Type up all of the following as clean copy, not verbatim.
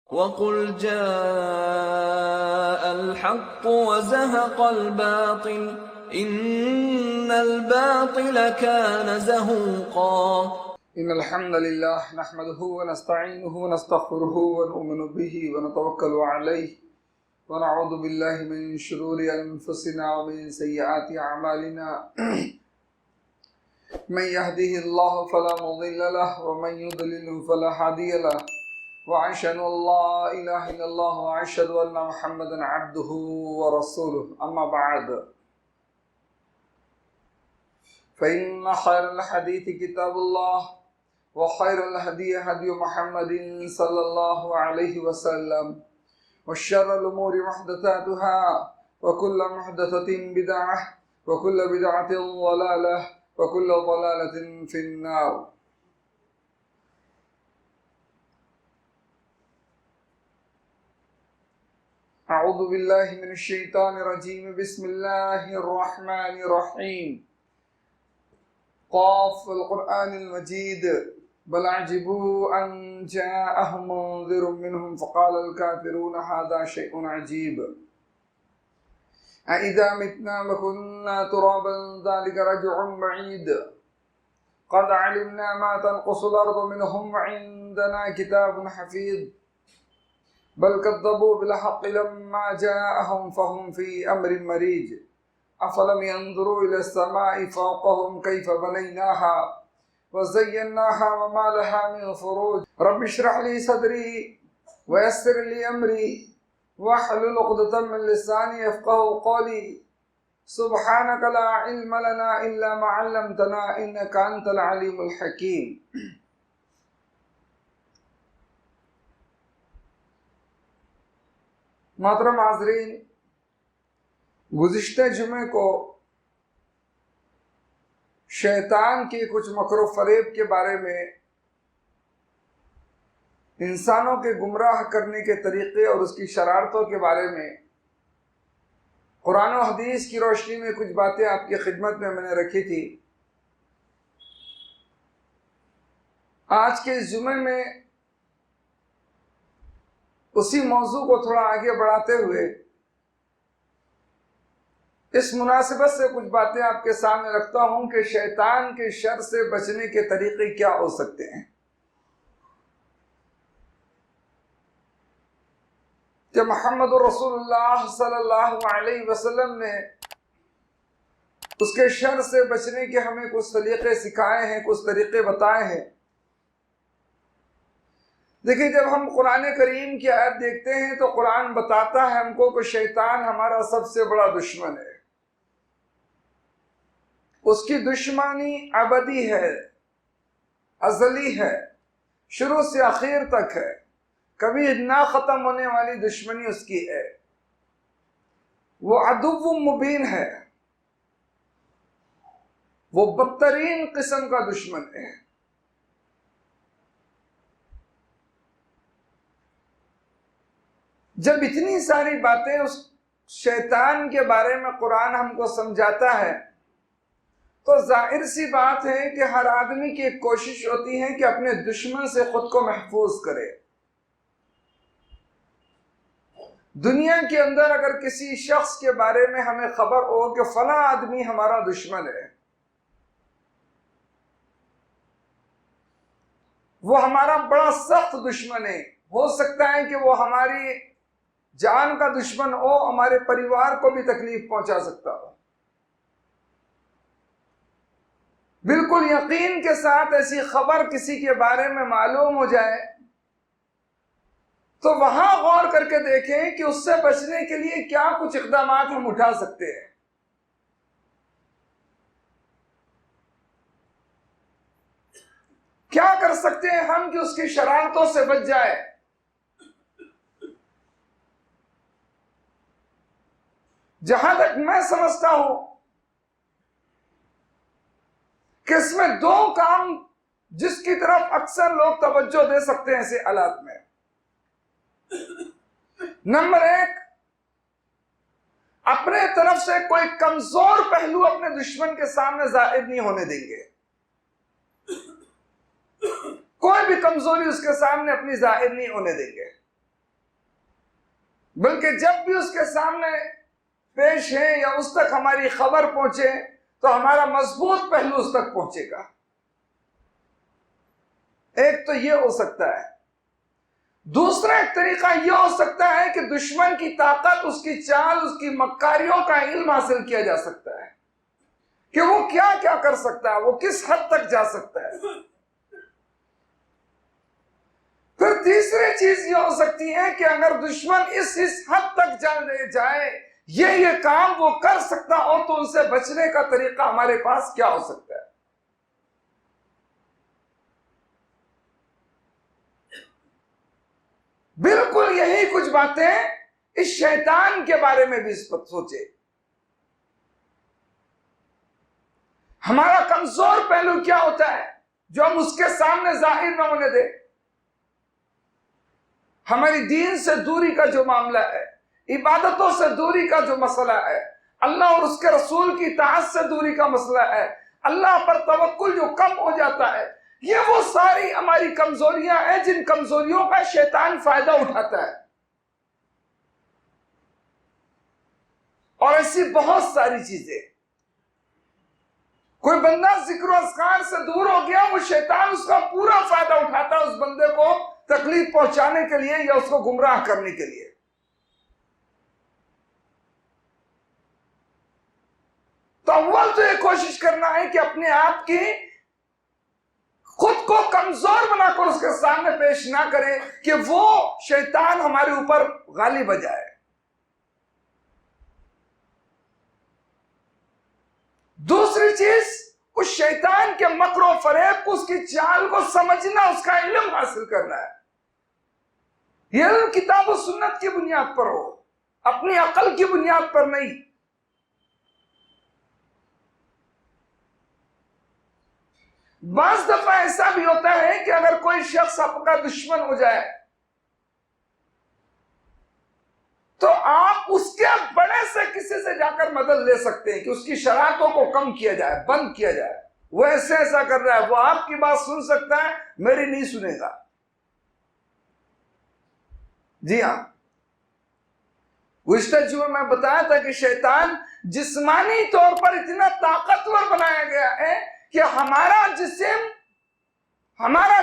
वक़ुल जाअल हक़्क़ु वज़हक़ल बातिल इन्नल बातिल कान ज़हूक़ा। इन्नल हम्दलिल्लाह नहमदुहु व नस्तईनुहु व नस्तग़फिरुहु व नु'मिनु बिही व नतवक्कलु अलैहि व नऊज़ु बिल्लाहि मिन शुरूरि अनफुसिना व मिन सय्यिआति अअमालिना। मन यहदिहिल्लाहु फला मुज़िल्ल लहु व मन युद्लिलहु फला हादिय लहु व अशहदु अल्ला इलाहा इल्लल्लाह व अशहदु अन्ना मुहम्मदन अब्दुहु व रसूलुहु। अम्मा बअद फ़इन्न खैरल हदीस किताबुल्लाह व खैरुल हदी हदी मुहम्मदिन सल्लल्लाहु अलैहि वसल्लम व शर्रुल उमूरि मुहदसातुहा व कुल्लु मुहदसतिन बिदअह व कुल्लु बिदअतिन ज़लालह व कुल्लु ज़लालतिन फिन्नार। अऊज़ु बिल्लाहि मिनश शैतानिर रजीम। बिस्मिल्लाहिर रहमानिर रहीम। क़ाफ़ वल क़ुरआनिल मजीद बल अजिबू अन जाअहुम मुन्ज़िरुम मिनहुम फ़क़ालल काफ़िरून हाज़ा शैउन अजीब। अइज़ा मितना व कुन्ना तुराबन ज़ालिका रज्उन बईद। क़द अलिमना मा तनक़ुसुल अर्ज़ु मिनहुम व इंदना किताबुन हफ़ीज़। बल कज़्ज़बू बिल हक़्क़ि लम्मा जाअहुम फ़हुम फ़ी अम्रिन मरीज। अफ़लम यंज़ुरू इलस समाई फ़ौक़हुम कैफ़ बनैनाहा व ज़य्यन्नाहा व मा लहा मिन फ़ुरूज। रब्बि इश्रह ली सदरी व यस्सिर ली अमरी वहलुल उक़दतम मिन लिसानी यफ़क़हू क़ौली। सुब्हानक ला इल्म लना इल्ला मा अल्लमतना इन्नका अंतल अलीमुल हकीम। मोहतरम हाज़रीन, गुज़िश्ते जुमे को शैतान के कुछ मकरो फरेब के बारे में, इंसानों के गुमराह करने के तरीक़े और उसकी शरारतों के बारे में कुरान और हदीस की रोशनी में कुछ बातें आपकी खिदमत में मैंने रखी थी। आज के इस जुमे में उसी मौजू को थोड़ा आगे बढ़ाते हुए इस मुनासिबत से कुछ बातें आपके सामने रखता हूं कि शैतान के शर से बचने के तरीके क्या हो सकते हैं। जब मोहम्मद रसूलुल्लाह सल्लल्लाहु अलैहि वसल्लम ने उसके शर से बचने के हमें कुछ तरीके सिखाए हैं, कुछ तरीके बताए हैं। देखिए, जब हम कुरान करीम की आयत देखते हैं तो कुरान बताता है हमको कि शैतान हमारा सबसे बड़ा दुश्मन है। उसकी दुश्मनी अबदी है, अज़ली है, शुरू से आखिर तक है, कभी ना खत्म होने वाली दुश्मनी उसकी है। वो अदुव्व मुबीन है, वो बदतरीन किस्म का दुश्मन है। जब इतनी सारी बातें उस शैतान के बारे में कुरान हमको समझाता है तो जाहिर सी बात है कि हर आदमी की एक कोशिश होती है कि अपने दुश्मन से खुद को महफूज करे। दुनिया के अंदर अगर किसी शख्स के बारे में हमें खबर हो कि फला आदमी हमारा दुश्मन है, वो हमारा बड़ा सख्त दुश्मन है, हो सकता है कि वो हमारी जान का दुश्मन हो, हमारे परिवार को भी तकलीफ पहुंचा सकता हो, बिल्कुल यकीन के साथ ऐसी खबर किसी के बारे में मालूम हो जाए तो वहां गौर करके देखें कि उससे बचने के लिए क्या कुछ इक़दाम हम उठा सकते हैं। क्या कर सकते हैं हम कि उसकी शरारतों से बच जाए। जहां तक मैं समझता हूं कि इसमें दो काम जिसकी तरफ अक्सर लोग तवज्जो दे सकते हैं ऐसे हालात में। नंबर एक, अपने तरफ से कोई कमजोर पहलू अपने दुश्मन के सामने जाहिर नहीं होने देंगे। कोई भी कमजोरी उसके सामने अपनी जाहिर नहीं होने देंगे। बल्कि जब भी उसके सामने पेश है या उस तक हमारी खबर पहुंचे तो हमारा मजबूत पहलू उस तक पहुंचेगा। एक तो यह हो सकता है। दूसरा एक तरीका यह हो सकता है कि दुश्मन की ताकत, उसकी चाल, उसकी मक्कारियों का इल्म हासिल किया जा सकता है कि वो क्या क्या कर सकता है, वो किस हद तक जा सकता है। फिर तीसरी चीज यह हो सकती है कि अगर दुश्मन इस हद तक जाए, ये काम वो कर सकता हो, तो उनसे बचने का तरीका हमारे पास क्या हो सकता है। बिल्कुल यही कुछ बातें इस शैतान के बारे में भी सोचे। हमारा कमजोर पहलू क्या होता है जो हम उसके सामने जाहिर न होने दे। हमारी दीन से दूरी का जो मामला है, इबादतों से दूरी का जो मसला है, अल्लाह और उसके रसूल की इताअत से दूरी का मसला है, अल्लाह पर तवक्कुल जो कम हो जाता है, ये वो सारी हमारी कमजोरियां हैं जिन कमजोरियों का शैतान फायदा उठाता है। और ऐसी बहुत सारी चीजें, कोई बंदा जिक्र अस्कार से दूर हो गया, वो शैतान उसका पूरा फायदा उठाता है उस बंदे को तकलीफ पहुंचाने के लिए या उसको गुमराह करने के लिए। तो अव्वल तो ये कोशिश करना है कि अपने आप की खुद को कमजोर बनाकर उसके सामने पेश ना करें कि वो शैतान हमारे ऊपर गालिब आ जाए। दूसरी चीज, उस शैतान के मकरो फरेब को, उसकी चाल को समझना, उसका इल्म हासिल करना है। यह इल्म किताब और सुन्नत की बुनियाद पर हो, अपनी अकल की बुनियाद पर नहीं। बाज़ दफा ऐसा भी होता है कि अगर कोई शख्स आपका दुश्मन हो जाए तो आप उसके बड़े से किसी से जाकर मदद ले सकते हैं कि उसकी शरारतों को कम किया जाए, बंद किया जाए। वो ऐसा कर रहा है, वो आपकी बात सुन सकता है, मेरी नहीं सुनेगा। जी हाँ, गुज़िश्ता जुमे में बताया था कि शैतान जिस्मानी तौर पर इतना ताकतवर बनाया गया है कि हमारा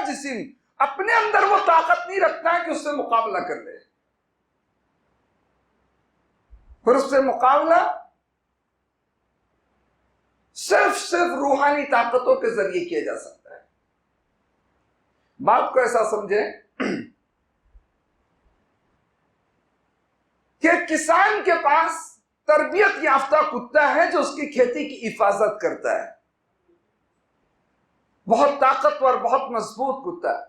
जिस्म अपने अंदर वो ताकत नहीं रखता है कि उससे मुकाबला कर ले। फिर उससे मुकाबला सिर्फ रूहानी ताकतों के जरिए किया जा सकता है। बात को ऐसा समझे कि किसान के पास तरबियत याफ्ता कुत्ता है जो उसकी खेती की हिफाजत करता है, बहुत ताकतवर, बहुत मजबूत कुत्ता है।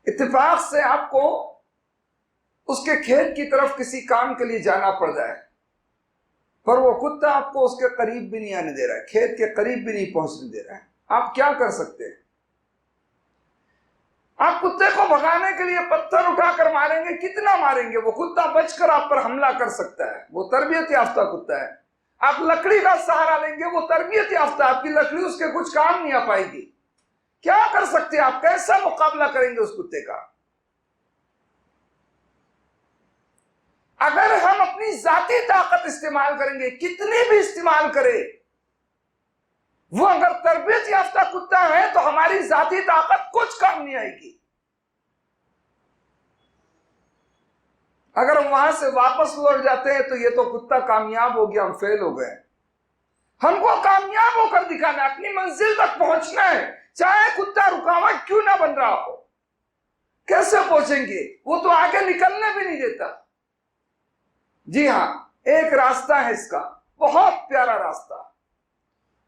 इत्तेफाक से आपको उसके खेत की तरफ किसी काम के लिए जाना पड़ जाए, पर वो कुत्ता आपको उसके करीब भी नहीं आने दे रहा है, खेत के करीब भी नहीं पहुंचने दे रहा है। आप क्या कर सकते हैं? आप कुत्ते को भगाने के लिए पत्थर उठाकर मारेंगे, कितना मारेंगे? वो कुत्ता बचकर आप पर हमला कर सकता है, वो तरबियत याफ्ता कुत्ता है। आप लकड़ी का सहारा लेंगे, वो तरबियत याफ्ता, आपकी लकड़ी उसके कुछ काम नहीं आ पाएगी। क्या कर सकते हैं आप? कैसा मुकाबला करेंगे उस कुत्ते का? अगर हम अपनी जाती ताकत इस्तेमाल करेंगे, कितनी भी इस्तेमाल करें, वो अगर तरबियत याफ्ता कुत्ता है तो हमारी जाती ताकत कुछ काम नहीं आएगी। अगर हम वहां से वापस लौट जाते हैं तो ये तो कुत्ता कामयाब हो गया, हम फेल हो गए। हमको कामयाब होकर दिखाना, अपनी मंजिल तक पहुंचना है, चाहे कुत्ता रुकावट क्यों ना बन रहा हो। कैसे पहुंचेंगे? वो तो आगे निकलने भी नहीं देता। जी हां, एक रास्ता है इसका, बहुत प्यारा रास्ता।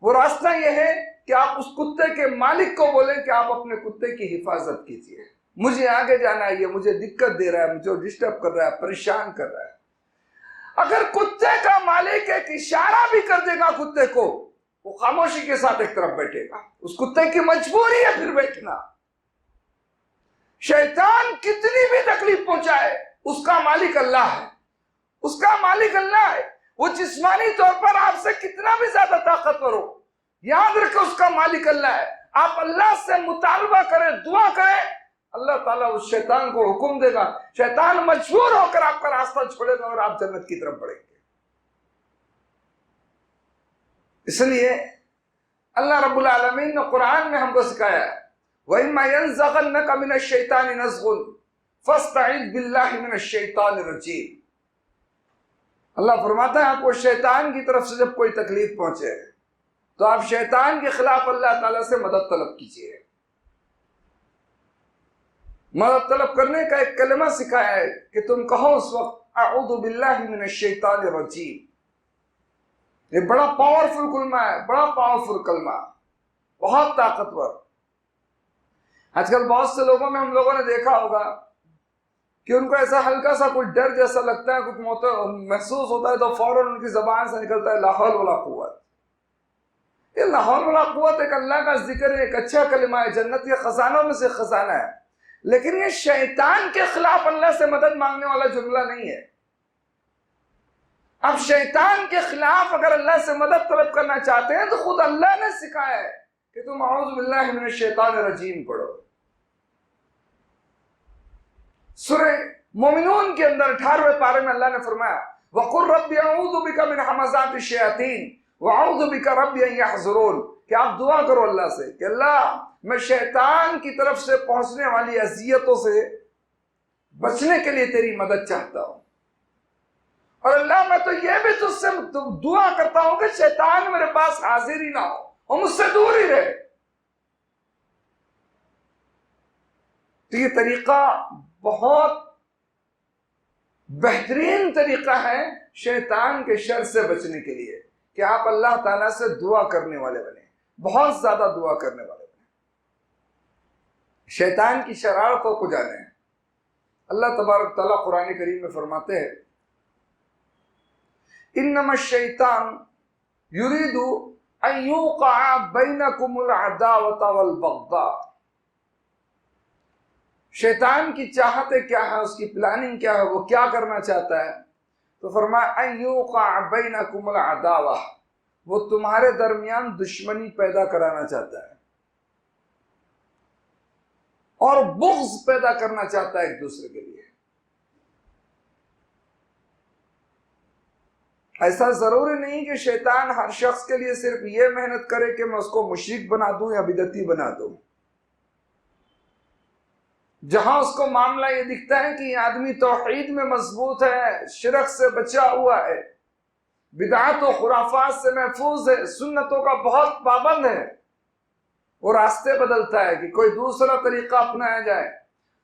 वो रास्ता यह है कि आप उस कुत्ते के मालिक को बोलें कि आप अपने कुत्ते की हिफाजत कीजिए, मुझे आगे जाना है, ये मुझे दिक्कत दे रहा है, मुझे डिस्टर्ब कर रहा है, परेशान कर रहा है। अगर कुत्ते का मालिक एक इशारा भी कर देगा कुत्ते को, वो खामोशी के साथ एक तरफ बैठेगा। उस कुत्ते की मजबूरी है फिर बैठना। शैतान कितनी भी तकलीफ पहुंचाए, उसका मालिक अल्लाह है, उसका मालिक अल्लाह है। वो जिस्मानी तौर पर आपसे कितना भी ज्यादा ताकतवर हो, याद रखें उसका मालिक अल्लाह है। आप अल्लाह से मुतालबा करें, दुआ करें, अल्लाह ताला उस शैतान को हुक्म देगा, शैतान मजबूर होकर आपका रास्ता छोड़ेगा और आप जन्नत की तरफ बढ़ेंगे। इसलिए अल्लाह रब्बुल आलमीन ने कुरान में हमको सिखाया है, वइम्मा यंज़गन्नका मिनश शैतानि नज़गुन फस्तईज़ बिल्लाहि मिनश शैतानिर रजीम। अल्लाह फरमाता है आपको शैतान की तरफ से जब कोई तकलीफ पहुंचे तो आप शैतान के खिलाफ अल्लाह ताला से मदद तलब कीजिए। मदद तलब करने का एक कलमा सिखाया है कि तुम कहो उस वक्त अऊज़ु बिल्लाहि मिनश शैतानिर रजीम। ये बड़ा पावरफुल कलमा है, बड़ा पावरफुल कलमा, बहुत ताकतवर। आजकल बहुत से लोगों में हम लोगों ने देखा होगा कि उनको ऐसा हल्का सा कुछ डर जैसा लगता है, कुछ महसूस होता है तो फौरन उनकी जबान से निकलता है ला हौल वला कुव्वत। ये ला हौल वला कुव्वत एक अल्लाह का जिक्र है, एक अच्छा कलिमा है, जन्नत के खजानों में से खजाना है, लेकिन ये शैतान के खिलाफ अल्लाह से मदद मांगने वाला जुमला नहीं है। अब शैतान के खिलाफ अगर अल्लाह से मदद तलब करना चाहते हैं तो खुद अल्लाह ने सिखाया है कि तुम अऊज़ु बिल्लाहि मिनश शैतानिर रजीम पढ़ो। सूरह मोमिनून के अंदर 18वें पारे में अल्लाह ने फरमाया वक़ुल रब्बी अऊज़ु बिका मिन हमाज़ातिश शयातीन व अऊज़ु बिका रब्बी अन यहज़ुरून, कि आप दुआ करो अल्लाह से कि अल्लाह मैं शैतान की तरफ से पहुंचने वाली अज़ियतों से बचने के लिए तेरी मदद चाहता हूं, और अल्लाह मैं तो यह भी तुझसे दुआ करता हूं कि शैतान मेरे पास हाजिर ही ना हो और मुझसे दूर ही रहे। तो ये तरीका बहुत बेहतरीन तरीका है शैतान के शर से बचने के लिए कि आप अल्लाह ताला से दुआ करने वाले बने, बहुत ज्यादा दुआ करने वाले बने, शैतान की शरारतों को जाने। अल्लाह तबारक तआला कुरान करीम में फरमाते हैं इन्नमा शैतान युरीदु अन युक़अ बैनकुमुल अदावत वल बग़दा। शैतान की चाहते क्या है, उसकी प्लानिंग क्या है, वो क्या करना चाहता है? तो फरमाया अन युक़अ बैनकुमुल अदावा, वो तुम्हारे दरमियान दुश्मनी पैदा कराना चाहता है और बुग़्ज़ पैदा करना चाहता है एक दूसरे के लिए। ऐसा जरूरी नहीं कि शैतान हर शख्स के लिए सिर्फ ये मेहनत करे कि मैं उसको मुशरिक बना दूं या बिदती बना दूं। जहां उसको मामला ये दिखता है कि आदमी तौहीद में मजबूत है, शिरक से बचा हुआ है, बिदअत और खुराफात से महफूज है, सुन्नतों का बहुत पाबंद है, वो रास्ते बदलता है कि कोई दूसरा तरीका अपनाया जाए।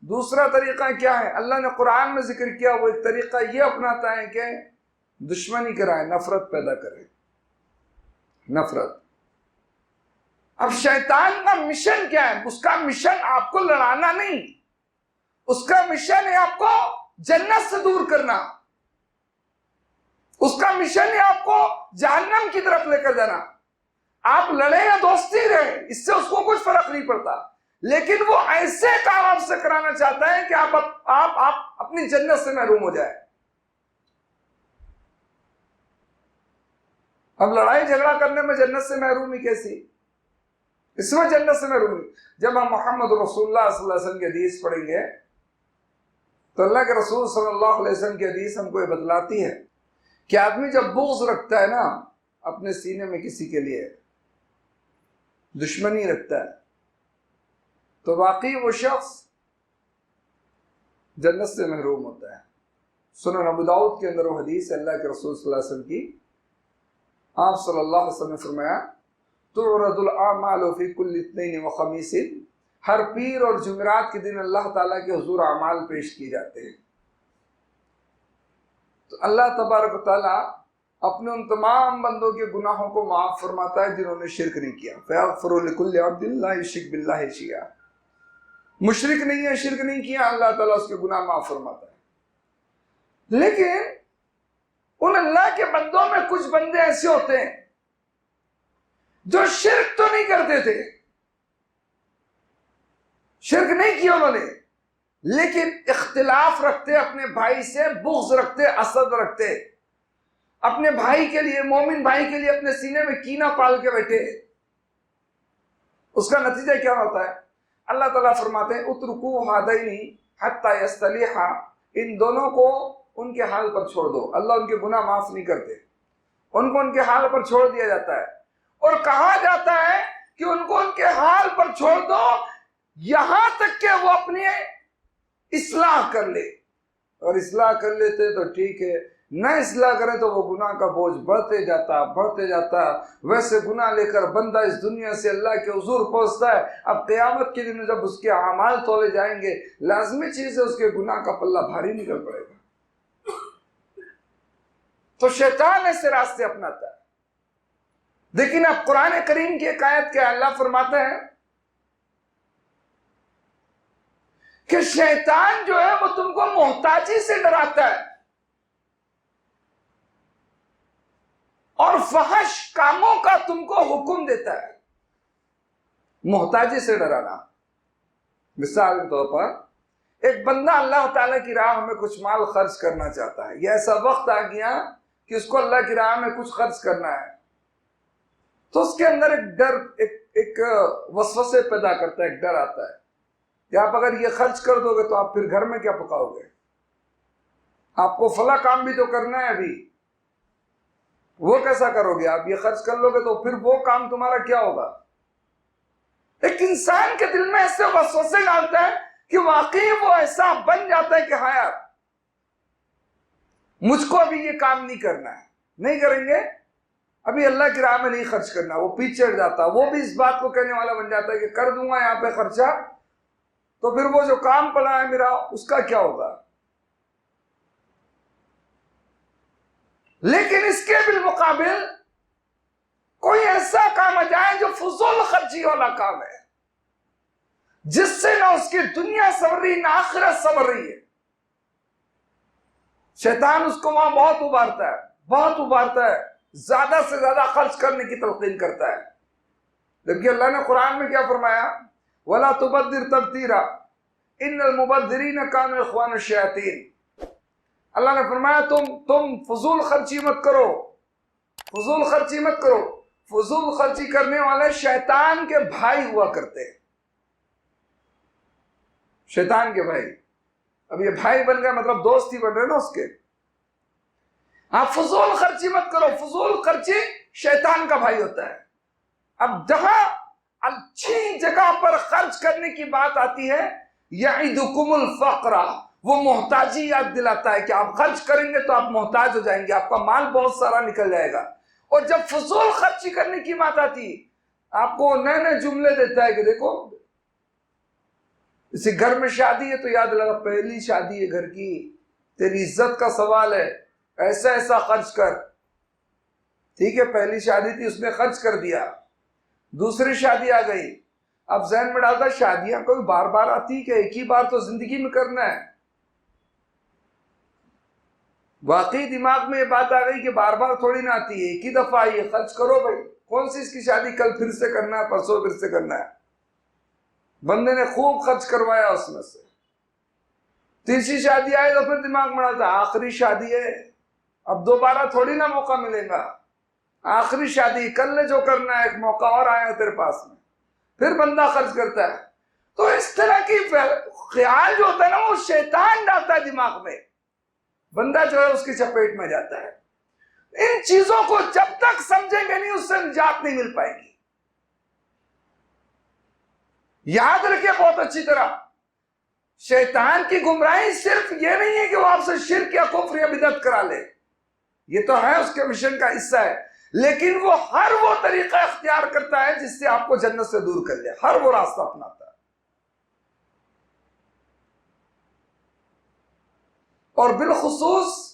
दूसरा तरीका क्या है? अल्लाह ने कुरान में जिक्र किया, वो एक तरीका ये अपनाता है कि दुश्मनी कराए, नफरत पैदा करे, नफरत। अब शैतान का मिशन क्या है? उसका मिशन आपको लड़ाना नहीं, उसका मिशन है आपको जन्नत से दूर करना, उसका मिशन है आपको जहन्नम की तरफ लेकर जाना। आप लड़े या दोस्ती रहे, इससे उसको कुछ फर्क नहीं पड़ता, लेकिन वो ऐसे काम आपसे कराना चाहता है कि आप अपनी जन्नत से महरूम हो जाए। अब लड़ाई झगड़ा करने में जन्नत से महरूमी कैसी? इसमें जन्नत से महरूमी। जब हम मोहम्मद रसूलुल्लाह सल्लल्लाहु अलैहि वसल्लम की हदीस पढ़ेंगे तो अल्लाह के रसूल सल्लल्लाहु अलैहि वसल्लम की हदीस हमको ये बतलाती है कि आदमी जब बुग़्ज़ रखता है ना अपने सीने में किसी के लिए, दुश्मनी रखता है, तो वाकई वो शख्स जन्नत से महरूम होता है। सुनन अबू दाऊद के अंदर वो हदीस है अल्लाह के रसूल सल्लल्लाहु अलैहि वसल्लम की। आप सल्लल्लाहु अलैहि वसल्लम ने फरमाया तुरदुल आमालु फी कुल्लि इत्नैन व खमीसिन, हर पीर और जुमेरात के दिन अल्लाह ताला के हुजूर अमाल पेश किए जाते हैं। तो अल्लाह तबारक व तआला अपने उन तमाम बंदों के गुनाहों को माफ फरमाता है जिन्होंने शिरक नहीं किया। फयग़फ़िरु लिकुल्लि अब्दिन ला युश्रिक बिल्लाहि शैआ, मुशरिक नहीं है, शिरक नहीं किया, अल्लाह ताला उसके गुनाह माफ फरमाता है। लेकिन उन अल्लाह के बंदों में कुछ बंदे ऐसे होते हैं जो शिरक तो नहीं करते थे, शिरक नहीं किया उन्होंने, लेकिन इख्तिलाफ रखते, अपने भाई से बुग़्ज़ रखते, असद रखते, अपने भाई के लिए, मोमिन भाई के लिए अपने सीने में कीना पाल के बैठे। उसका नतीजा क्या होता है? अल्लाह ताला फरमाते हैं उतरुकू हादैनी हत्ता यस्तलिहा, इन दोनों को उनके हाल पर छोड़ दो। अल्लाह उनके गुनाह माफ नहीं करते, उनको उनके हाल पर छोड़ दिया जाता है। और कहा जाता है कि उनको उनके हाल पर छोड़ दो यहां तक कि वो अपनी इस्लाह कर ले। और इस्लाह कर लेते तो ठीक है, न इस्लाह करे तो वो गुनाह का बोझ बढ़ते जाता। वैसे गुनाह लेकर बंदा इस दुनिया से अल्लाह के हुजूर पहुंचता है। अब क़यामत के दिन जब उसके अमाल तोले जाएंगे, लाजमी चीज है उसके गुनाह का पल्ला भारी निकल पड़ेगा। तो शैतान ऐसे रास्ते अपनाता है। लेकिन अब कुरान करीम की एक आयत के अल्लाह फरमाते हैं कि शैतान जो है वो तुमको मोहताजी से डराता है और फहश कामों का तुमको हुक्म देता है। मोहताजी से डराना, मिसाल के तौर पर एक बंदा अल्लाह ताला की राह में कुछ माल खर्च करना चाहता है, यह ऐसा वक्त आ गया कि उसको अल्लाह की राह में कुछ खर्च करना है, तो उसके अंदर एक डर, एक वसवसे पैदा करता है, एक डर आता है कि आप अगर ये खर्च कर दोगे तो आप फिर घर में क्या पकाओगे, आपको फला काम भी तो करना है अभी, वो कैसा करोगे, आप ये खर्च कर लोगे तो फिर वो काम तुम्हारा क्या होगा। एक इंसान के दिल में ऐसे वसवसे डालता है कि वाकई वो ऐसा बन जाता है कि हाँ यार मुझको अभी ये काम नहीं करना है, नहीं करेंगे, अभी अल्लाह की राह में नहीं खर्च करना। वो पीछे हट जाता, वो भी इस बात को कहने वाला बन जाता है कि कर दूंगा यहां पे खर्चा, तो फिर वो जो काम पड़ा है मेरा उसका क्या होगा। लेकिन इसके बिलमुकाबिल कोई ऐसा काम आ जाए जो फजूल खर्ची वाला काम है, जिससे ना उसकी दुनिया सवर रही ना आखिरत सवर रही है, शैतान उसको वहां बहुत उबारता है, ज्यादा से ज्यादा खर्च करने की तलकीन करता है। जबकि अल्लाह ने कुरान में क्या फरमाया, वला तुबद्दिर तबदीरा इन्नल मुबद्दिरीन कानू इख्वानुश शयातीन। अल्लाह ने फरमाया तुम फजूल खर्ची मत करो, फजूल खर्ची करने वाले शैतान के भाई हुआ करते हैं, शैतान के भाई। अब ये भाई बन गए मतलब दोस्त ही बन रहे ना उसके। आप फजूल खर्ची मत करो, फजूल खर्ची शैतान का भाई होता है। अब जहां अच्छी जगह पर खर्च करने की बात आती है, यईदुकुमुल फक़रा, वो मोहताजी याद दिलाता है कि आप खर्च करेंगे तो आप मोहताज हो जाएंगे, आपका माल बहुत सारा निकल जाएगा। और जब फजूल खर्ची करने की बात आती, आपको नए नए जुमले देता है कि देखो इसी घर में शादी है तो याद लगा पहली शादी है घर की, तेरी इज्जत का सवाल है, ऐसा ऐसा खर्च कर। ठीक है, पहली शादी थी उसने खर्च कर दिया, दूसरी शादी आ गई, अब जहन में डालता शादियां कोई बार बार आती क्या, एक ही बार तो जिंदगी में करना है। वाकई दिमाग में ये बात आ गई कि बार बार थोड़ी ना आती है, एक ही दफा आई है, खर्च करो भाई, कौन सी इसकी शादी कल फिर से करना है, परसों फिर से करना है। बंदे ने खूब खर्च करवाया उसमें से, तीसरी शादी आई तो फिर दिमाग में डालता आखिरी शादी है, अब दोबारा थोड़ी ना मौका मिलेगा, आखिरी शादी कर ले जो करना है, एक मौका और आया तेरे पास में, फिर बंदा खर्च करता है। तो इस तरह की ख्याल जो होता है ना वो शैतान डालता है दिमाग में, बंदा जो है उसकी चपेट में जाता है। इन चीजों को जब तक समझेंगे नहीं उससे निजात नहीं मिल पाएगी। याद रखिए बहुत अच्छी तरह, शैतान की गुमराही सिर्फ ये नहीं है कि वो आपसे शिर्क या कुफ्र या बिदअत करा ले, ये तो है उसके मिशन का हिस्सा है, लेकिन वो हर वो तरीका इख्तियार करता है जिससे आपको जन्नत से दूर कर ले, हर वो रास्ता अपनाता है। और बिलखुसूस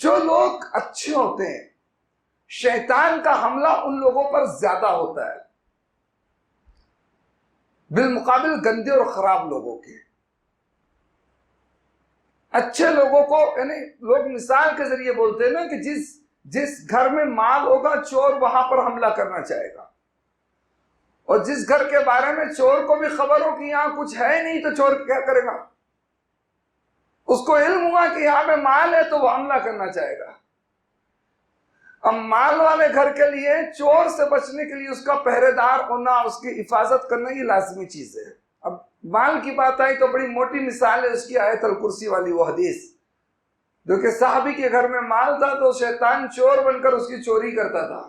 जो लोग अच्छे होते हैं, शैतान का हमला उन लोगों पर ज्यादा होता है बिलमुकाबिल गंदे और खराब लोगों के। अच्छे लोगों को, यानी लोग मिसाल के जरिए बोलते हैं ना कि जिस घर में माल होगा चोर वहां पर हमला करना चाहेगा, और जिस घर के बारे में चोर को भी खबर हो कि यहां कुछ है नहीं तो चोर क्या करेगा, उसको इल्म हुआ कि यहां पे माल है तो वो हमला करना चाहेगा। अब माल वाले घर के लिए चोर से बचने के लिए उसका पहरेदार होना, उसकी हिफाजत करना ये लाजमी चीज है। माल की बात आई तो बड़ी मोटी मिसाल है उसकी आयतल कुर्सी वाली वो हदीस, जो कि साहबी के घर में माल था तो शैतान चोर बनकर उसकी चोरी करता था।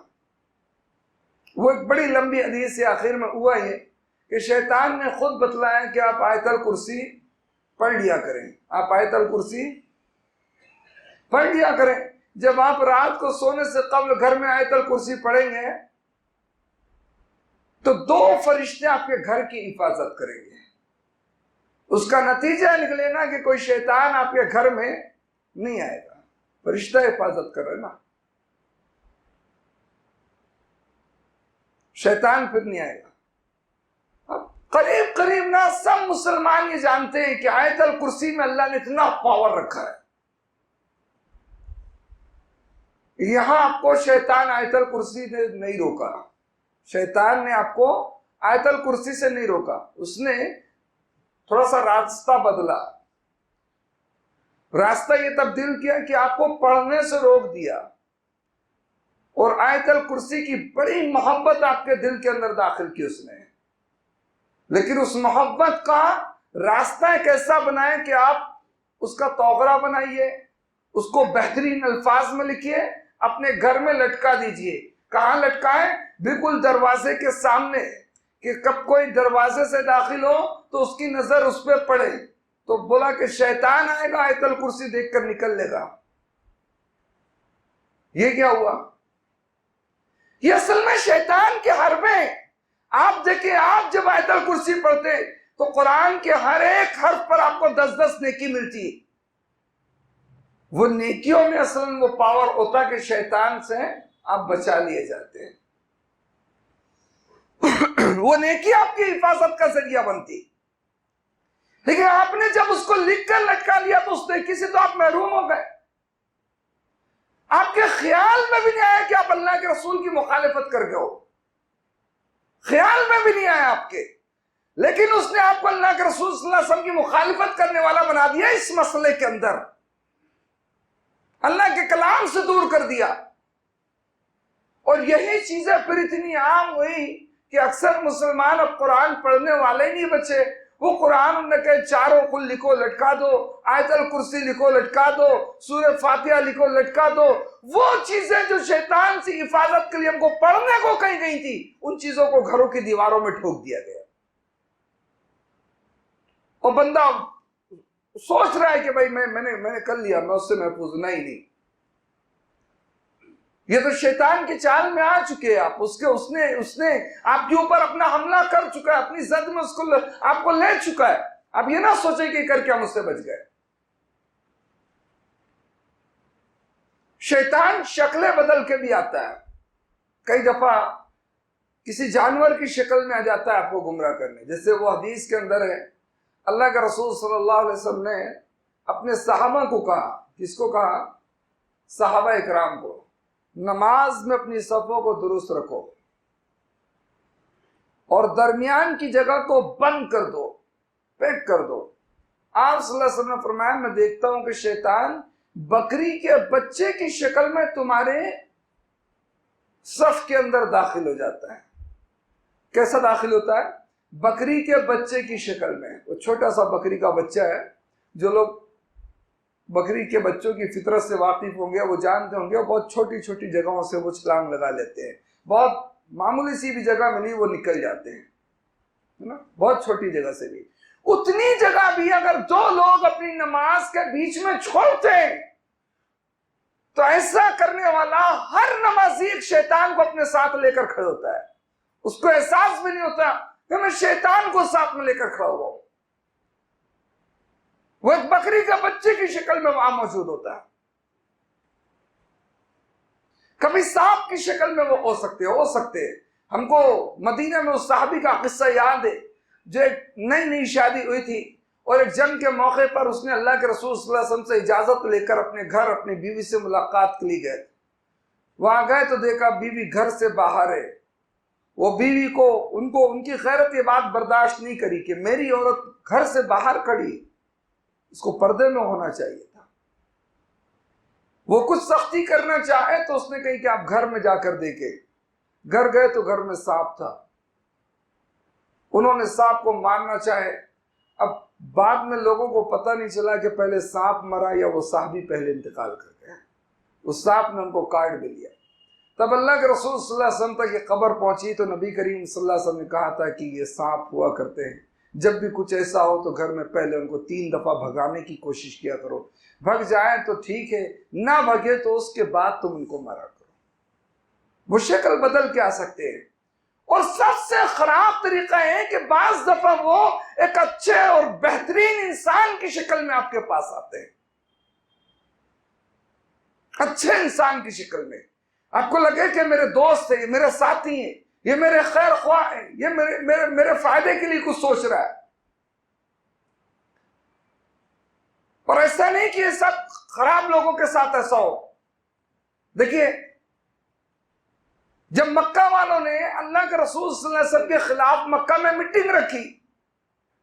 वो एक बड़ी लंबी हदीस से आखिर में हुआ ये कि शैतान ने खुद बतलाया कि आप आयतल कुर्सी पढ़ लिया करें, आप आयतल कुर्सी पढ़ लिया करें। जब आप रात को सोने से कब्ल घर में आयतल कुर्सी पढ़ेंगे तो 2 फरिश्ते आपके घर की हिफाजत करेंगे। उसका नतीजा निकलेगा कि कोई शैतान आपके घर में नहीं आएगा, फरिश्ता हिफाजत कर रहे ना, शैतान फिर नहीं आएगा। अब करीब करीब ना सब मुसलमान ये जानते हैं कि आयतल कुर्सी में अल्लाह ने इतना पावर रखा है। यहां आपको शैतान आयतल कुर्सी ने नहीं रोका, शैतान ने आपको आयतल कुर्सी से नहीं रोका, उसने थोड़ा सा रास्ता बदला। रास्ता ये तब्दील किया कि आपको पढ़ने से रोक दिया और आयतल कुर्सी की बड़ी मोहब्बत आपके दिल के अंदर दाखिल की उसने। लेकिन उस मोहब्बत का रास्ता कैसा बनाए कि आप उसका तोगरा बनाइए, उसको बेहतरीन अल्फाज में लिखिए, अपने घर में लटका दीजिए। कहां लटकाए? बिल्कुल दरवाजे के सामने, कि कब कोई दरवाजे से दाखिल हो तो उसकी नजर उस पर पड़े। तो बोला कि शैतान आएगा आयतल कुर्सी देखकर निकल लेगा। ये क्या हुआ? ये असल में शैतान के हरबे। आप देखिए, आप जब आयतल कुर्सी पढ़ते तो कुरान के हर एक हर्फ पर आपको 10-10 नेकी मिलती। वो नेकियों में असल में वो पावर होता कि शैतान से आप बचा लिए जाते हैं। वो नेकी आपकी हिफाजत का जरिया बनती। लेकिन आपने जब उसको लिखकर लटका लिया तो उस नेकी से तो आप महरूम हो गए। आपके ख्याल में भी नहीं आया कि आप अल्लाह के रसूल की मुखालिफत कर गए हो, ख्याल में भी नहीं आया आपके। लेकिन उसने आपको अल्लाह के रसूल सल्लल्लाहु अलैहि वसल्लम की मुखालिफत करने वाला बना दिया। इस मसले के अंदर अल्लाह के कलाम से दूर कर दिया। और यही चीजें फिर इतनी आम हुई कि अक्सर मुसलमान अब कुरान पढ़ने वाले नहीं बचे। वो कुरान ने कहे चारों कुल लिखो लटका दो, आयतल कुर्सी लिखो लटका दो, सूरह फातिहा लिखो लटका दो। वो चीजें जो शैतान से हिफाजत के लिए हमको पढ़ने को कही गई थी, उन चीजों को घरों की दीवारों में ठोक दिया गया। और बंदा सोच रहा है कि भाई मैंने कर लिया, मैं उससे महफूज नहीं। ये तो शैतान के चाल में आ चुके हैं आप। उसने आपके ऊपर अपना हमला कर चुका है, अपनी जद में उसको आपको ले चुका है। आप ये ना सोचे कि करके हम उससे बच गए। शैतान शक्लें बदल के भी आता है। कई दफा किसी जानवर की शक्ल में आ जाता है आपको गुमराह करने। जैसे वो हदीस के अंदर है, अल्लाह के रसूल सल्लल्लाहु अलैहि वसल्लम ने अपने सहाबा को कहा, किसको कहा? सहाबा इकराम को, नमाज में अपनी सफों को दुरुस्त रखो और दरमियान की जगह को बंद कर दो, पैक कर दो। आप सल्लल्लाहु अलैहि वसल्लम ने फरमाया, मैं देखता हूं कि शैतान बकरी के बच्चे की शक्ल में तुम्हारे सफ के अंदर दाखिल हो जाता है। कैसा दाखिल होता है? बकरी के बच्चे की शक्ल में। वो छोटा सा बकरी का बच्चा है। जो लोग बकरी के बच्चों की फितरत से वाकिफ होंगे वो जानते होंगे, वो बहुत छोटी छोटी जगहों से वो छलांग लगा लेते हैं। बहुत मामूली सी भी जगह मिली वो निकल जाते हैं, है ना? बहुत छोटी जगह से भी। उतनी जगह भी अगर 2 लोग अपनी नमाज के बीच में छोड़ते हैं तो ऐसा करने वाला हर नमाजी एक शैतान को अपने साथ लेकर खड़े होता है। उसको एहसास भी नहीं होता कि मैं शैतान को साथ में लेकर खड़ा हुआ हूं। वो एक बकरी के बच्चे की शक्ल में वहां मौजूद होता है। कभी सांप की शक्ल में वो हो सकते हैं। हमको मदीना में उस साहबी का किस्सा याद है, जो एक नई शादी हुई थी और एक जंग के मौके पर उसने अल्लाह के रसूल सल्लल्लाहु अलैहि वसल्लम से इजाजत लेकर अपने घर अपनी बीवी से मुलाकात के लिए गए। वहां गए तो देखा बीवी घर से बाहर है। वो बीवी को उनकी खैरत ये बात बर्दाश्त नहीं करी कि मेरी औरत घर से बाहर खड़ी, इसको पर्दे में होना चाहिए था। वो कुछ सख्ती करना चाहे तो उसने कही कि आप घर में जाकर देखे। घर गए तो घर में सांप था। उन्होंने सांप को मारना चाहे अब बाद में लोगों को पता नहीं चला कि पहले सांप मरा या वो साहबी पहले इंतकाल कर गया, उस सांप ने उनको काट भी लिया। तब अल्लाह के रसूल सल्लल्लाहु अलैहि वसल्लम तक ये खबर पहुंची तो नबी करीम सल्लल्लाहु अलैहि वसल्लम ने कहा था कि ये सांप हुआ करते हैं, जब भी कुछ ऐसा हो तो घर में पहले उनको 3 दफा भगाने की कोशिश किया करो, भग जाए तो ठीक है, ना भगे तो उसके बाद तुम उनको मारा करो। वो शक्ल बदल के आ सकते हैं। और सबसे खराब तरीका है कि बाज दफा वो एक अच्छे और बेहतरीन इंसान की शक्ल में आपके पास आते हैं, अच्छे इंसान की शक्ल में। आपको लगे कि मेरे दोस्त है, ये मेरे साथी हैं, ये मेरे खैर ख्वाह है, ये मेरे फायदे के लिए कुछ सोच रहा है। और ऐसा नहीं कि ये सब खराब लोगों के साथ ऐसा हो। देखिए, जब मक्का वालों ने अल्लाह के रसूल सल्लल्लाहु अलैहि वसल्लम के खिलाफ मक्का में मीटिंग रखी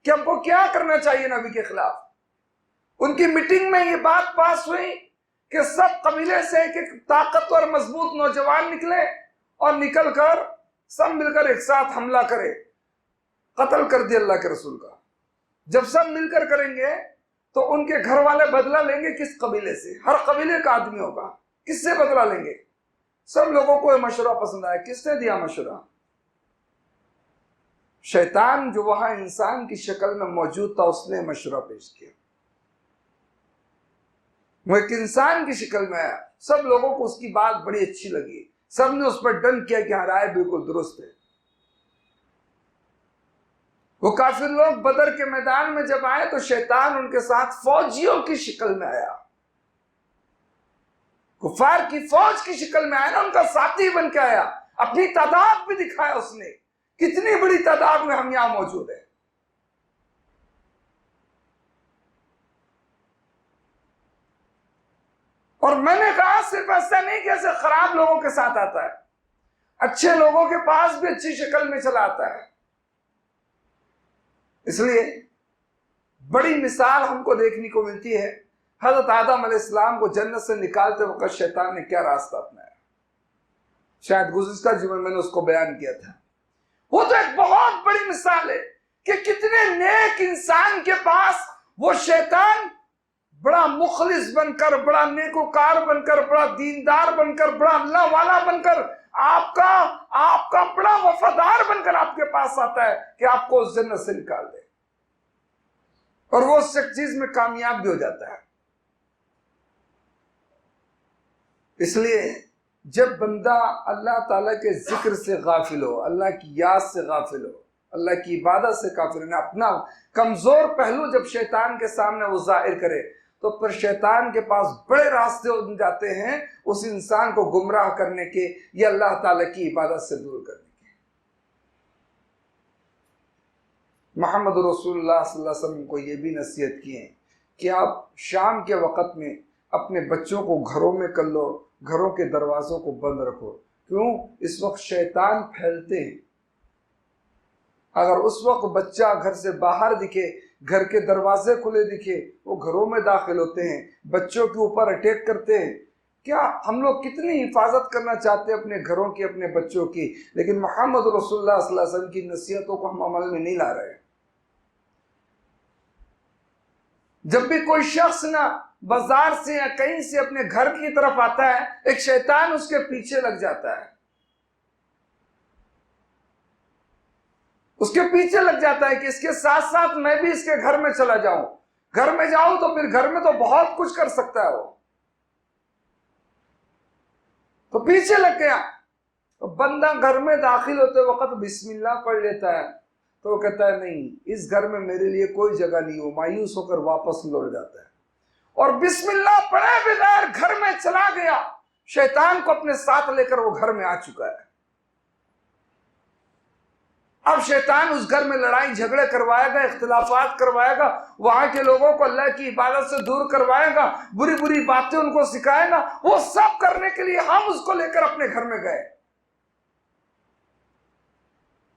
कि हमको क्या करना चाहिए नबी के खिलाफ, उनकी मीटिंग में ये बात पास हुई कि सब कबीले से एक ताकतवर मजबूत नौजवान निकले और निकलकर सब मिलकर एक साथ हमला करे, कत्ल कर दिया अल्लाह के रसूल का। जब सब मिलकर करेंगे तो उनके घर वाले बदला लेंगे किस कबीले से, हर कबीले का आदमी होगा, किससे बदला लेंगे। सब लोगों को यह मशवरा पसंद आया। किसने दिया मशवरा? शैतान जो वहां इंसान की शक्ल में मौजूद था, उसने मशवरा पेश किया। वो एक इंसान की शक्ल में आया, सब लोगों को उसकी बात बड़ी अच्छी लगी, सबने उस पर डन किया कि हाँ, राय बिल्कुल दुरुस्त है। वो काफिर लोग बदर के मैदान में जब आए तो शैतान उनके साथ फौजियों की शक्ल में आया, कुफार की फौज की शक्ल में आया ना, उनका साथी बन के आया। अपनी तादाद भी दिखाया उसने, कितनी बड़ी तादाद में हम यहां मौजूद हैं। और मैंने कहा सिर्फ ऐसा नहीं कि ऐसे खराब लोगों के साथ आता है, अच्छे लोगों के पास भी अच्छी शक्ल में चला आता है। इसलिए बड़ी मिसाल हमको देखने को मिलती है, हजरत आदम अलैहिस्सलाम को जन्नत से निकालते वक्त शैतान ने क्या रास्ता अपनाया। शायद गुज़िश्ता जीवन मैंने उसको बयान किया था। वो तो एक बहुत बड़ी मिसाल है कि कितने नेक इंसान के पास वो शैतान बड़ा मुखलिस बनकर, बड़ा नेकोकार बनकर, बड़ा दीनदार बनकर, बड़ा अल्लाह वाला बनकर, आपका बड़ा वफादार बनकर आपके पास आता है कि आपको उस जन्नत से निकाल दे, और वो उस चीज में कामयाब भी हो जाता है। इसलिए जब बंदा अल्लाह ताला के जिक्र से गाफिल हो, अल्लाह की याद से गाफिल हो, अल्लाह की इबादत से काफिल हो, अपना कमजोर पहलू जब शैतान के सामने वो जाहिर करे, तो फिर शैतान के पास बड़े रास्ते हो जाते हैं उस इंसान को गुमराह करने के या अल्लाह ताला की इबादत से दूर करने के। मोहम्मद रसूलुल्लाह सल्लल्लाहु अलैहि वसल्लम को ये भी नसीहत की है कि आप शाम के वक़्त में अपने बच्चों को घरों में कर लो, घरों के दरवाज़ों को बंद रखो। क्यों? इस वक्त शैतान फैलते हैं। अगर उस वक्त बच्चा घर से बाहर दिखे, घर के दरवाजे खुले दिखे, वो घरों में दाखिल होते हैं, बच्चों के ऊपर अटैक करते हैं। क्या हम लोग कितनी हिफाजत करना चाहते हैं अपने घरों की, अपने बच्चों की, लेकिन मोहम्मद रसूलुल्लाह सल्लल्लाहु अलैहि वसल्लम की नसीहतों को हम अमल में नहीं ला रहे। जब भी कोई शख्स ना बाजार से या कहीं से अपने घर की तरफ आता है, एक शैतान उसके पीछे लग जाता है, उसके पीछे लग जाता है कि इसके साथ साथ मैं भी इसके घर में चला जाऊं। घर में जाऊं तो फिर घर में तो बहुत कुछ कर सकता है वो, तो पीछे लग गया। तो बंदा घर में दाखिल होते वक्त बिस्मिल्लाह पढ़ लेता है, तो वो कहता है नहीं, इस घर में मेरे लिए कोई जगह नहीं हो, मायूस होकर वापस लौट जाता है। और बिस्मिल्लाह पढ़े बगैर घर में चला गया, शैतान को अपने साथ लेकर वो घर में आ चुका है। अब शैतान उस घर में लड़ाई झगड़े करवाएगा, इख्तिलाफात करवाएगा, वहां के लोगों को अल्लाह की इबादत से दूर करवाएगा, बुरी बुरी बातें उनको सिखाएगा। वो सब करने के लिए हम उसको लेकर अपने घर में गए।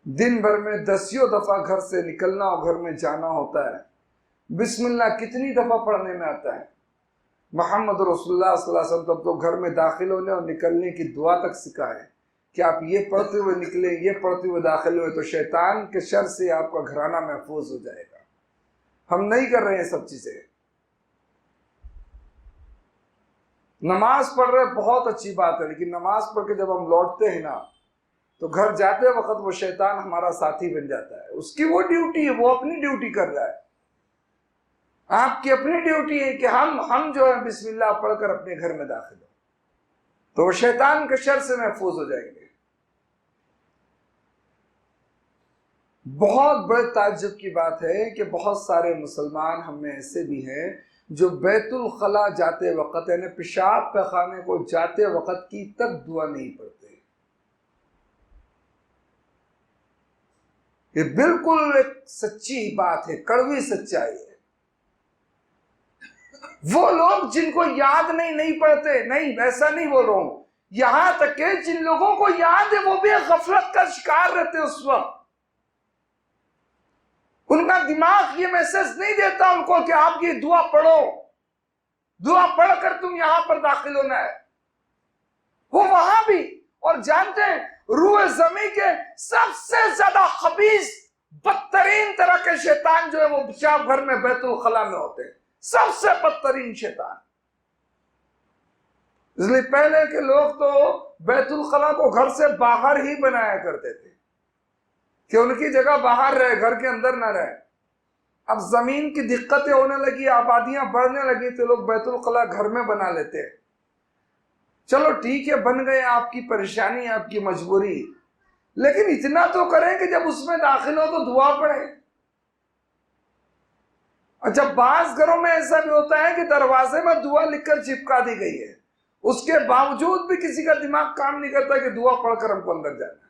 दिन भर में 10 दफा घर से निकलना और घर में जाना होता है। बिस्मिल्लाह कितनी दफा पढ़ने में आता है। मोहम्मद रसूलुल्लाह सल्लल्लाहु अलैहि वसल्लम तो घर में दाखिल होने और निकलने की दुआ तक सिखाए कि आप ये पढ़ते हुए निकले, ये पढ़ते हुए दाखिल हुए तो शैतान के शर से आपका घराना महफूज हो जाएगा। हम नहीं कर रहे हैं सब चीजें। नमाज पढ़ रहे बहुत अच्छी बात है, लेकिन नमाज पढ़ के जब हम लौटते हैं ना, तो घर जाते वक्त वो शैतान हमारा साथी बन जाता है। उसकी वो ड्यूटी है, वो अपनी ड्यूटी कर रहा है। आपकी अपनी ड्यूटी है कि हम जो है बिस्मिल्लाह पढ़कर अपने घर में दाखिल हो, तो वो शैतान के शर से महफूज हो जाएंगे। बहुत बड़े ताज्जुब की बात है कि बहुत सारे मुसलमान हम में ऐसे भी हैं जो बैतुल खला जाते वक्त, यानी पेशाब पैखाने को जाते वक्त की तक दुआ नहीं पढ़ते। ये बिल्कुल एक सच्ची बात है, कड़वी सच्चाई है। वो लोग जिनको याद नहीं पढ़ते, नहीं वैसा नहीं बोल रहा हूं, यहां तक कि जिन लोगों को याद है वो भी गफलत का शिकार रहते उस वक्त। उनका दिमाग ये मैसेज नहीं देता उनको कि आप ये दुआ पढ़ो, दुआ पढ़कर तुम यहां पर दाखिल होना है। वो वहां भी, और जानते हैं रूह ज़मीन के सबसे ज्यादा खबीस बदतरीन तरह के शैतान जो है वो पेशाब घर में बैतुल खला में होते हैं, सबसे बदतरीन शैतान। इसलिए पहले के लोग तो बैतुल खला को घर से बाहर ही बनाया करते थे कि उनकी जगह बाहर रहे, घर के अंदर ना रहे। अब जमीन की दिक्कतें होने लगी, आबादियां बढ़ने लगी, तो लोग बैतुल खला घर में बना लेते हैं। चलो ठीक है, बन गए, आपकी परेशानी, आपकी मजबूरी, लेकिन इतना तो करें कि जब उसमें दाखिल हो तो दुआ पढ़े। अच्छा, बास घरों में ऐसा भी होता है कि दरवाजे में दुआ लिखकर चिपका दी गई है, उसके बावजूद भी किसी का दिमाग काम नहीं करता कि दुआ पढ़कर हमको अंदर जाना है।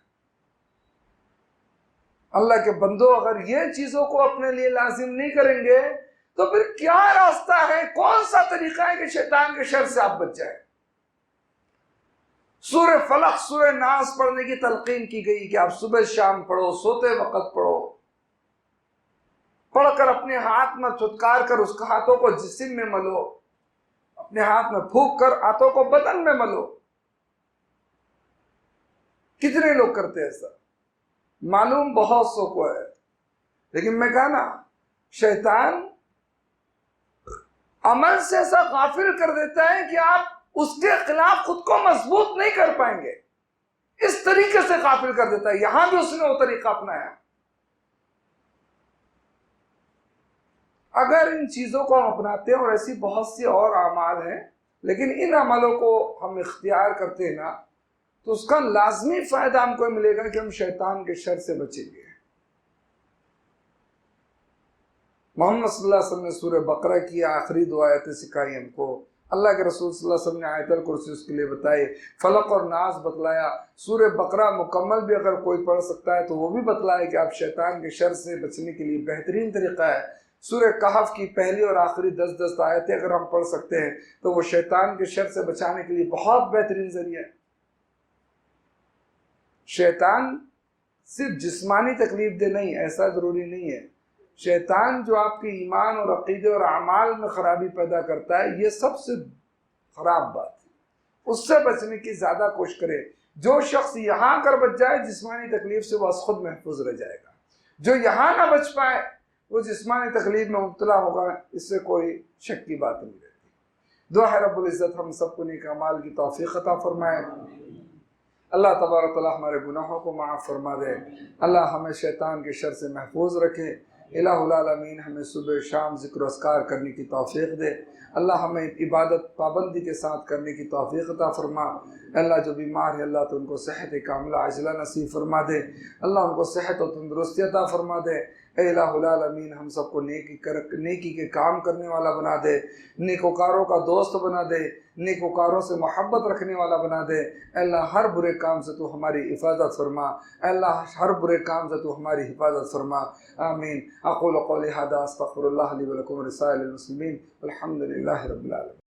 अल्लाह के बंदो, अगर ये चीजों को अपने लिए लाजिम नहीं करेंगे तो फिर क्या रास्ता है, कौन सा तरीका है कि शैतान के शर से आप बच जाए। सूरह फलक, सूरह नास पढ़ने की तलकीन की गई कि आप सुबह शाम पढ़ो, सोते वक्त पढ़ो। पढ़कर अपने हाथ में फुटकार कर उसका हाथों को जिस्म में मलो, अपने हाथ में फूंक कर हाथों को बदन में मलो। कितने लोग करते हैं ऐसा, मालूम बहुत सौ को है, लेकिन मैं कहा ना, शैतान अमल से ऐसा गाफिल कर देता है कि आप उसके खिलाफ खुद को मजबूत नहीं कर पाएंगे। इस तरीके से गाफिल कर देता है। यहां भी उसने वो तरीका अपनाया। अगर इन चीजों को हम अपनाते हैं, और ऐसी बहुत सी और अमाल हैं, लेकिन इन अमलों को हम इख्तियार करते हैं ना, तो उसका लाजमी फायदा हमको मिलेगा कि हम शैतान के शर से बचेंगे। मोहम्मद सल्लल्लाहु अलैहि वसल्लम ने सूरह बकरा की आखिरी दो आयतें सिखाई हमको। अल्लाह के रसूल सल्लल्लाहु अलैहि वसल्लम ने आयतुल कुर्सी उसके लिए बताई, फलक और नास बतलाया। सूरह बकरा मुकम्मल भी अगर कोई पढ़ सकता है तो वो भी बतलाया कि आप शैतान के शर से बचने के लिए बेहतरीन तरीका है। सूरह कहफ की पहली और आखिरी 10 आयतें अगर हम पढ़ सकते हैं तो वो शैतान के शर से बचाने के लिए बहुत बेहतरीन जरिया है। शैतान सिर्फ जिस्मानी तकलीफ दे नहीं, ऐसा जरूरी नहीं है। शैतान जो आपके ईमान और अकीदे और अमाल में खराबी पैदा करता है, ये सबसे खराब बात है। उससे बचने की ज्यादा कोशिश करे। जो शख्स यहाँ कर बच जाए जिस्मानी तकलीफ से, वह खुद महफूज रह जाएगा। जो यहाँ ना बच पाए वो जिस्मानी तकलीफ में मुब्तला होगा, इससे कोई शक की बात नहीं रहती। दुआ है रब्बुल इज्जत हम सबको नेक अमाल की तौफीक अता फरमाए। अल्लाह तबारक तआला हमारे गुनाहों को माफ़ फरमा दे। अल्लाह हमें शैतान के शर से महफूज रखे। इलाहुल आलमीन हमें सुबह शाम ज़िक्र अस्कार करने की तौफीक दे। अल्लाह हमें इबादत पाबंदी के साथ करने की तौफीक अता फरमा। अल्लाह जो बीमार है, अल्लाह तो उनको सेहत कामिला अजला नसीब फरमा दे। अल्लाह उनको सेहत और तंदुरुस्ती अता फरमा दे। इलाहुल आलमीन हम सबको नेकी के काम करने वाला बना दे, नेकोकारों का दोस्त बना दे, नेकोकारों से मोहब्बत रखने वाला बना दे। अल्लाह हर बुरे काम से तू हमारी हिफाजत फरमा। अल्लाह हर बुरे काम से तू हमारी हिफाजत फरमा। आमीन। अक़ूलु क़ौली हाज़ा अस्तग़फ़िरुल्लाह ली व लकुम व लिसाइरिल मुस्लिमीन। अल्हम्दुलिल्लाहि रब्बिल आलमीन।